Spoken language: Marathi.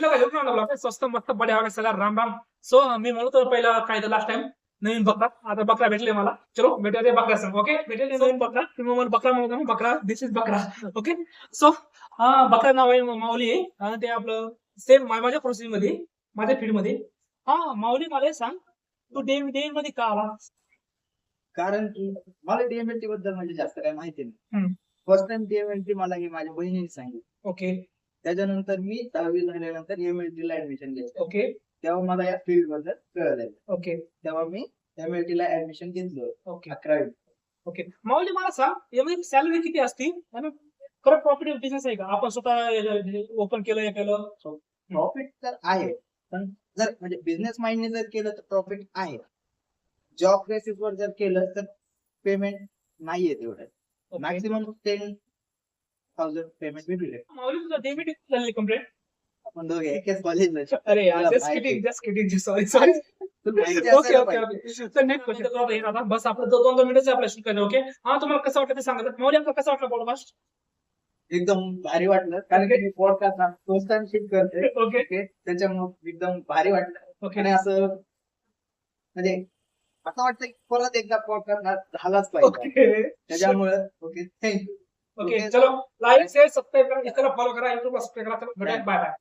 स्वस्त मस्त बड्या सगळा राम राम. सो मी म्हणतो पहिला काय तर लास्ट टाइम नवीन बकरा, आता बकरा भेटले मला. चलो भेटूया ते बकरा संग. ओके भेटेल नवीन बकरा. तुम्ही मला बकरा म्हणतो ना, बकरा दिस इज बकरा. ओके सो बकरा नाव आहे माऊली आहे. आणि ते आपलं सेम माझ्या प्रोसेस मध्ये, माझ्या फील्ड मध्ये. माऊली मला एक सांग, तू डेव्हिड मध्ये का आला? कारण की मला डीएमएलटी बद्दल म्हणजे जास्त काही माहिती नाही. हम्म. फर्स्ट टाइम डीएमएलटी मला ही माझ्या बहिणीने सांगितलं. ओके त्याच्यानंतर मी 10वी झाल्यानंतर एमएलटी ला ऍडमिशन घेतलं. ओके तेव्हा मला या फील्ड बद्दल कळलं. ओके तेव्हा मी एमएलटी ला ऍडमिशन घेतलं ओके 11वी. ओके माऊली मला सांग, यामध्ये सॅलरी किती असते आणि खरं प्रॉफिट बिझनेस आहे का? आपण स्वतः ओपन केलं हे केलं? प्रॉफिट तर आहे, पण जर म्हणजे बिझनेस माइंडने जर केलं तर प्रॉफिट आहे. जॉब बेसिस वर जर केलं तर पेमेंट नाहीये तेवढं. मॅक्सिमम 10,000 पेमेंट भेटू शकतं. माऊली तुझं डेबिट झालेली कंप्लेंट? आपण दोघे एकाच कॉलेजला. अरे just kidding sorry. Okay okay okay तर नेक्स्ट क्वेश्चन आता बस आपलं 2 मिनिटच आपल्याला शिकायचं. ओके तुम्हाला कसं वाटतं ते सांगा. माऊली आपल्याला कसं वाटलं पॉडकास्ट? एकदम भारी वाटलं, कारण की पॉडकास्ट फर्स्ट टाइम शूट करते. ओके त्याच्यामुळे एकदम भारी वाटलं. ओके आणि असं म्हणजे असं वाटतं की परत एकदा पॉडकास्ट झालाच पाहिजे. ओके त्याच्यामुळे ओके थँक्यू. ओके चलो लाईक शेअर सबस्क्राईब करा, इंस्टाला फॉलो करा, युट्यूबला सबस्क्राईब करा. Bye bye.